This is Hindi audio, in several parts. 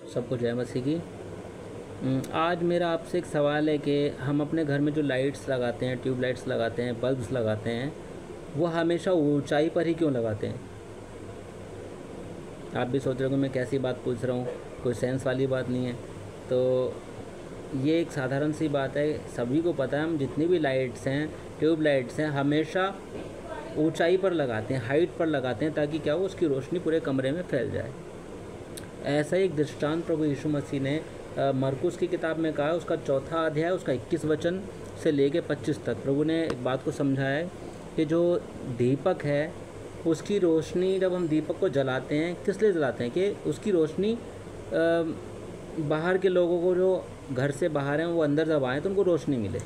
सबको जय मसीह की। आज मेरा आपसे एक सवाल है कि हम अपने घर में जो लाइट्स लगाते हैं, ट्यूब लाइट्स लगाते हैं, बल्ब्स लगाते हैं, वो हमेशा ऊंचाई पर ही क्यों लगाते हैं? आप भी सोच रहे हो मैं कैसी बात पूछ रहा हूँ, कोई सेंस वाली बात नहीं है। तो ये एक साधारण सी बात है, सभी को पता है। हम जितनी भी लाइट्स हैं, ट्यूब लाइट्स हैं, हमेशा ऊंचाई पर लगाते हैं, हाइट पर लगाते हैं, ताकि क्या हो, उसकी रोशनी पूरे कमरे में फैल जाए। ऐसा एक दृष्टांत प्रभु यीशु मसीह ने मरकुस की किताब में कहा, उसका 4 अध्याय, उसका 21 वचन से लेके 25 तक प्रभु ने एक बात को समझाया है कि जो दीपक है, उसकी रोशनी जब हम दीपक को जलाते हैं, किस लिए जलाते हैं? कि उसकी रोशनी बाहर के लोगों को, जो घर से बाहर हैं, वो अंदर जब आएँ तो उनको रोशनी मिले,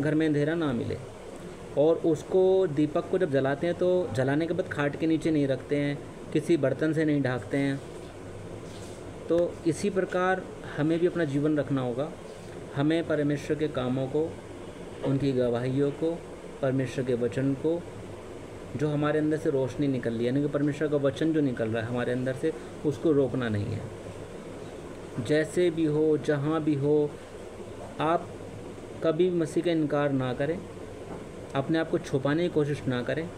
घर में अंधेरा ना मिले। और उसको, दीपक को जब जलाते हैं तो जलाने के बाद खाट के नीचे नहीं रखते हैं, किसी बर्तन से नहीं ढाकते हैं। तो इसी प्रकार हमें भी अपना जीवन रखना होगा। हमें परमेश्वर के कामों को, उनकी गवाहियों को, परमेश्वर के वचन को, जो हमारे अंदर से रोशनी निकल रही है, यानी कि परमेश्वर का वचन जो निकल रहा है हमारे अंदर से, उसको रोकना नहीं है। जैसे भी हो, जहाँ भी हो, आप कभी मसीह का इनकार ना करें, अपने आप को छुपाने की कोशिश ना करें।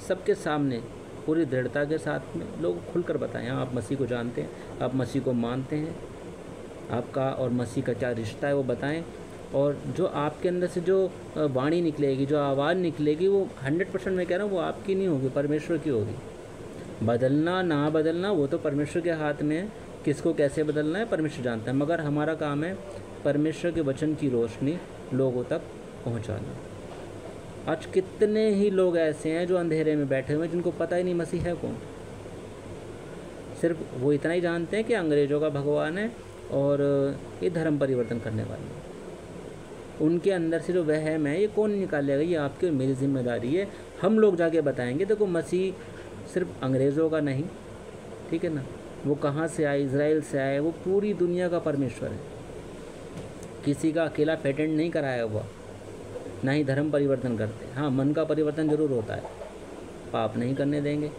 सबके सामने पूरी दृढ़ता के साथ में लोग खुलकर बताएं, आप मसीह को जानते हैं, आप मसीह को मानते हैं, आपका और मसीह का क्या रिश्ता है वो बताएं। और जो आपके अंदर से जो वाणी निकलेगी, जो आवाज़ निकलेगी, वो 100% मैं कह रहा हूँ, वो आपकी नहीं होगी, परमेश्वर की होगी। बदलना ना बदलना वो तो परमेश्वर के हाथ में है, किसको कैसे बदलना है परमेश्वर जानता है। मगर हमारा काम है परमेश्वर के वचन की रोशनी लोगों तक पहुँचाना। आज कितने ही लोग ऐसे हैं जो अंधेरे में बैठे हुए हैं, जिनको पता ही नहीं मसीह है कौन। सिर्फ वो इतना ही जानते हैं कि अंग्रेज़ों का भगवान है और ये धर्म परिवर्तन करने वाले हैं। उनके अंदर से जो वहम है, ये कौन निकालेगा? ये आपकी और मेरी जिम्मेदारी है। हम लोग जाके बताएंगे, देखो मसीह सिर्फ अंग्रेज़ों का नहीं, ठीक है ना, वो कहाँ से आए, इज़राइल से आए, वो पूरी दुनिया का परमेश्वर है। किसी का अकेला पेटेंट नहीं कराया हुआ, ना ही धर्म परिवर्तन करते। हाँ, मन का परिवर्तन ज़रूर होता है, पाप नहीं करने देंगे।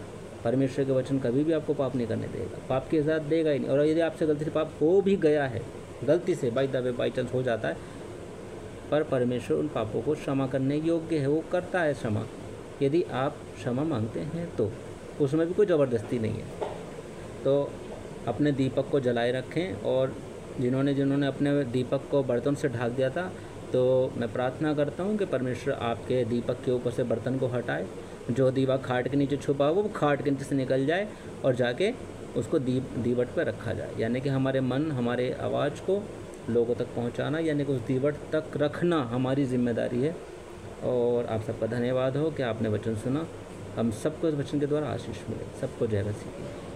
परमेश्वर के वचन कभी भी आपको पाप नहीं करने देगा, पाप की इजाज़त देगा ही नहीं। और यदि आपसे गलती से पाप हो भी गया है, गलती से by the way by chance हो जाता है, पर परमेश्वर उन पापों को क्षमा करने योग्य है, वो करता है क्षमा, यदि आप क्षमा मांगते हैं तो। उसमें भी कोई ज़बरदस्ती नहीं है। तो अपने दीपक को जलाए रखें। और जिन्होंने अपने दीपक को बर्तन से ढक दिया था, तो मैं प्रार्थना करता हूँ कि परमेश्वर आपके दीपक के ऊपर से बर्तन को हटाए। जो दीवा खाट के नीचे छुपा हो, वो खाट के नीचे से निकल जाए और जाके उसको दीवट पर रखा जाए। यानी कि हमारे मन, हमारे आवाज़ को लोगों तक पहुँचाना, यानी कि उस दीवट तक रखना हमारी जिम्मेदारी है। और आप सबका धन्यवाद हो कि आपने वचन सुना। हम सबको इस वचन के द्वारा आशीष मिले। सबको जय मसीह की।